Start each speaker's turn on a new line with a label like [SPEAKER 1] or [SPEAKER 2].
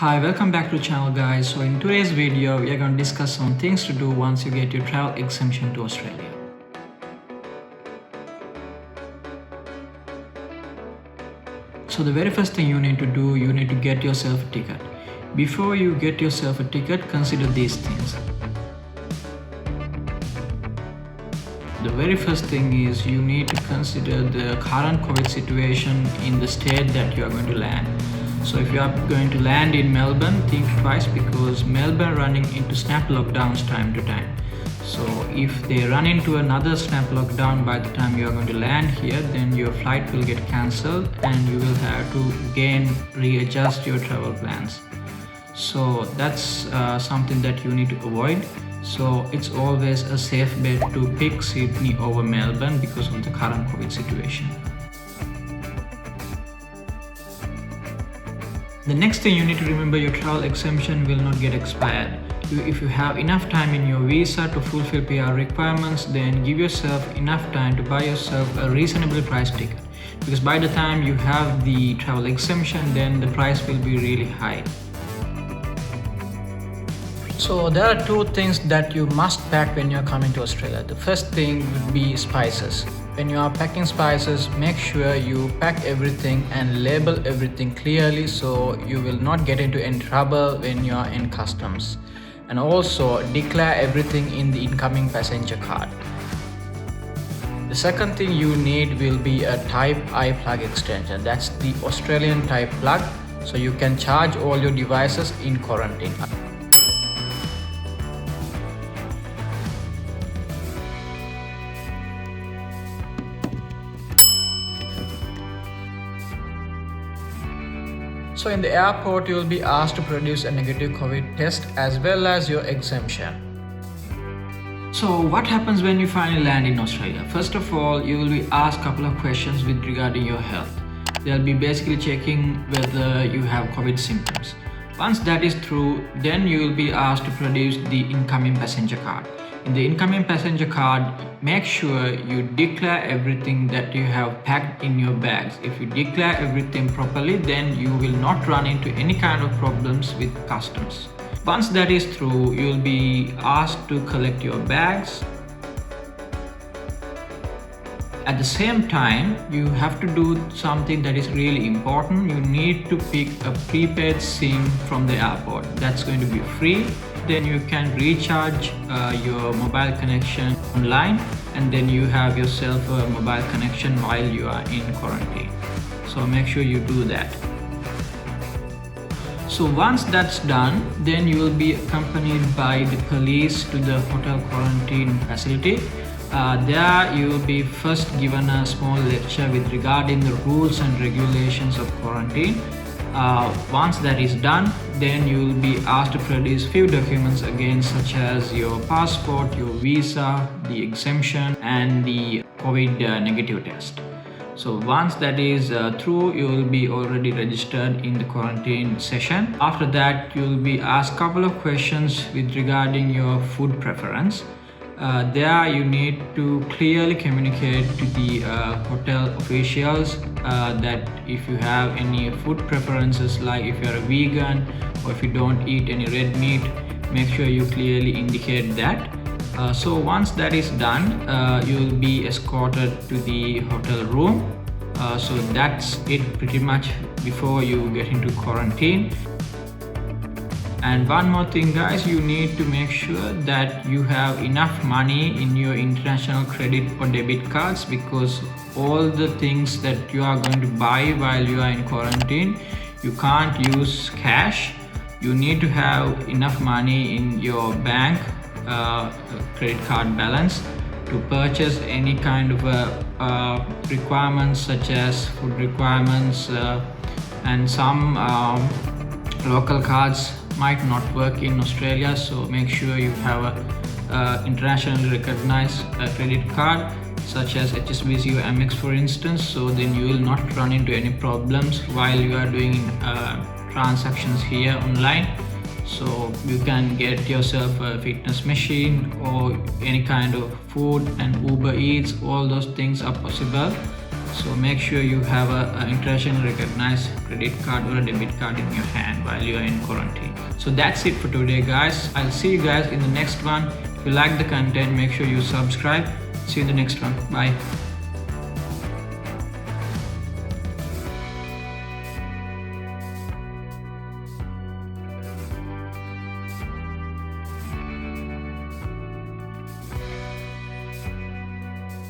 [SPEAKER 1] Hi, welcome back to the channel guys. So in today's video we are going to discuss some things to do once you get your travel exemption to Australia. So the very first thing you need to do, you need to get yourself a ticket. Before you get yourself a ticket, consider these things. The very first thing is you need to consider the current COVID situation in the state that you are going to land. So if you are going to land in Melbourne, think twice because Melbourne running into snap lockdowns time to time. So if they run into another snap lockdown by the time you are going to land here, then your flight will get cancelled and you will have to again readjust your travel plans. So that's something that you need to avoid. So it's always a safe bet to pick Sydney over Melbourne because of the current COVID situation. The next thing you need to remember, your travel exemption will not get expired. If you have enough time in your visa to fulfill PR requirements, then give yourself enough time to buy yourself a reasonably priced ticket. Because by the time you have the travel exemption, then the price will be really high. So there are two things that you must pack when you're coming to Australia. The first thing would be spices. When you are packing spices, make sure you pack everything and label everything clearly so you will not get into any trouble when you are in customs. And also declare everything in the incoming passenger card. The second thing you need will be a Type I plug extension. That's the Australian type plug, so you can charge all your devices in quarantine. So in the airport, you will be asked to produce a negative COVID test as well as your exemption. So what happens when you finally land in Australia? First of all, you will be asked a couple of questions with regarding your health. They'll be basically checking whether you have COVID symptoms. Once that is through, then you will be asked to produce the incoming passenger card. In the incoming passenger card, make sure you declare everything that you have packed in your bags. If you declare everything properly, then you will not run into any kind of problems with customs. Once that is through, you will be asked to collect your bags. At the same time, you have to do something that is really important. You need to pick a prepaid SIM from the airport. That's going to be free. Then you can recharge your mobile connection online, and then you have yourself a mobile connection while you are in quarantine. So make sure you do that. So once that's done, then you will be accompanied by the police to the hotel quarantine facility. There you will be first given a small lecture with regarding the rules and regulations of quarantine. Once that is done, then you will be asked to produce few documents again, such as your passport, your visa, the exemption and the COVID negative test. So once that is through, you will be already registered in the quarantine session. After that, you will be asked a couple of questions with regarding your food preference. There you need to clearly communicate to the hotel officials that if you have any food preferences, like if you are a vegan or if you don't eat any red meat, make sure you clearly indicate that. So once that is done, you will be escorted to the hotel room. So that's it pretty much before you get into quarantine. And one more thing guys, you need to make sure that you have enough money in your international credit or debit cards, because all the things that you are going to buy while you are in quarantine, you can't use cash. You need to have enough money in your bank credit card balance to purchase any kind of requirements such as food requirements, and some local cards might not work in Australia, so make sure you have a internationally recognized credit card such as HSBC or Amex for instance, so then you will not run into any problems while you are doing transactions here online. So you can get yourself a fitness machine or any kind of food, and Uber Eats, all those things are possible So make sure you have a internationally recognized credit card or a debit card in your hand while you are in quarantine. So that's it for today, guys. I'll see you guys in the next one. If you like the content, make sure you subscribe. See you in the next one. Bye.